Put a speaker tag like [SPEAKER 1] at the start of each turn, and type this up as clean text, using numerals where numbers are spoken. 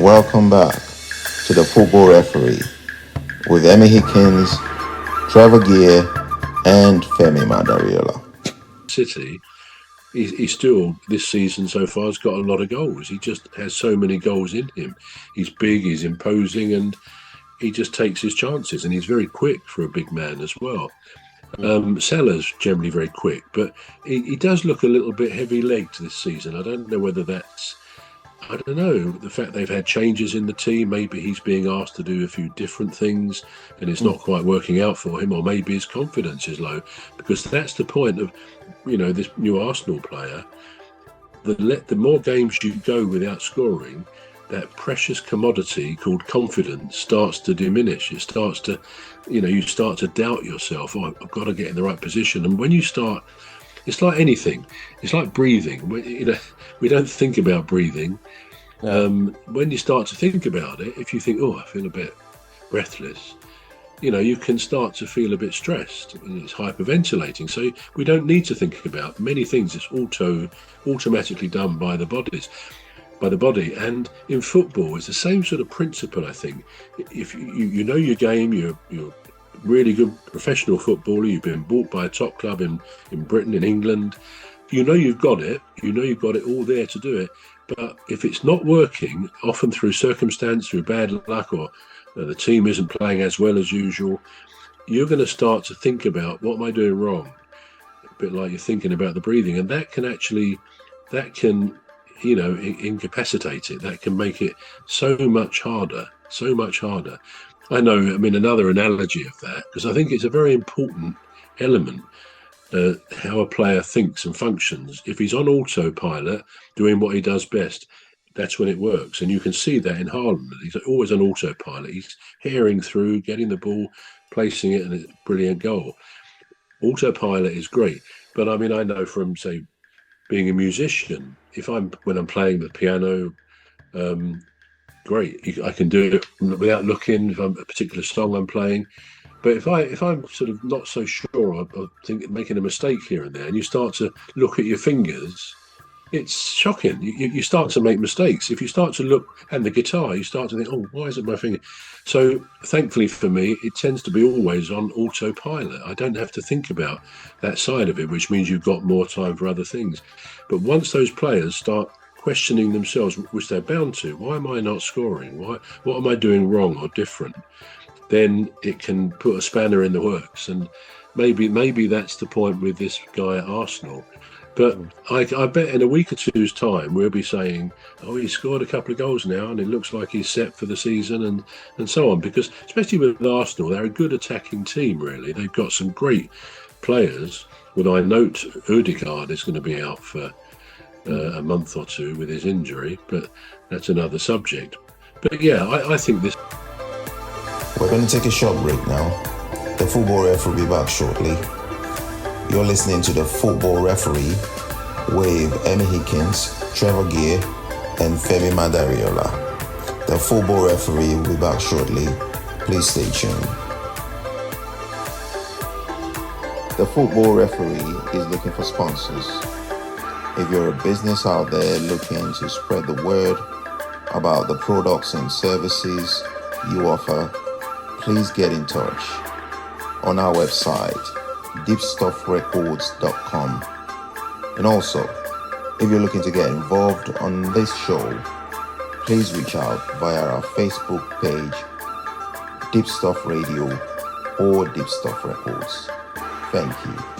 [SPEAKER 1] Welcome back to the Football Referee with Emmy Hickins, Trevor and Femi Madariola.
[SPEAKER 2] City, he still, this season so far, has got a lot of goals. He just has so many goals in him. He's big, he's imposing, and he just takes his chances, and he's very quick for a big man as well. Salah's generally very quick, but he does look a little bit heavy-legged this season. I don't know whether that's, the fact they've had changes in the team. Maybe he's being asked to do a few different things and it's not quite working out for him, or maybe his confidence is low, because that's the point of, this new Arsenal player. The more games you go without scoring, that precious commodity called confidence starts to diminish. It starts to, you start to doubt yourself. Oh, I've got to get in the right position. And when you start, it's like anything. It's like breathing. We don't think about breathing. When you start to think about it, if you think, oh, I feel a bit breathless, you can start to feel a bit stressed, and it's hyperventilating. So we don't need to think about many things. It's automatically done by the body. And in football, it's the same sort of principle, I think. If you know your game, you're really good professional footballer, you've been bought by a top club in Britain, in England, you've got it. You've got it all there to do it. But if it's not working, often through circumstance, through bad luck, or the team isn't playing as well as usual, you're going to start to think about, what am I doing wrong? A bit like you're thinking about the breathing, and that can incapacitate it. That can make it so much harder. I know, another analogy of that, because I think it's a very important element, how a player thinks and functions. If he's on autopilot, doing what he does best, that's when it works. And you can see that in Haaland. He's always on autopilot. He's herring through, getting the ball, placing it, and it's a brilliant goal. Autopilot is great. But I know from, say, being a musician, when I'm playing the piano, great, I can do it without looking if I'm a particular song I'm playing. But if I'm sort of not so sure, I think making a mistake here and there, and you start to look at your fingers, it's shocking. You start to make mistakes. If you start to look at the guitar, you start to think, oh, why is it my finger? So thankfully for me, it tends to be always on autopilot. I don't have to think about that side of it, which means you've got more time for other things. But once those players start questioning themselves, which they're bound to, why am I not scoring? What am I doing wrong or different? Then it can put a spanner in the works. And maybe that's the point with this guy at Arsenal. But I bet in a week or two's time, we'll be saying, oh, he's scored a couple of goals now, and it looks like he's set for the season, and so on. Because especially with Arsenal, they're a good attacking team, really. They've got some great players. Well, I note Odegaard is going to be out for a month or two with his injury, but that's another subject. But yeah, I think this...
[SPEAKER 1] We're going to take a short break now. The Football Ref will be back shortly. You're listening to the Football Referee with Emmy Hickins, Trevor and Femi Madariola. The Football Referee will be back shortly. Please stay tuned. The Football Referee is looking for sponsors. If you're a business out there looking to spread the word about the products and services you offer, please get in touch on our website, deepstuffrecords.com. And also, if you're looking to get involved on this show, please reach out via our Facebook page, Deep Stuff Radio or Deep Stuff Records. Thank you.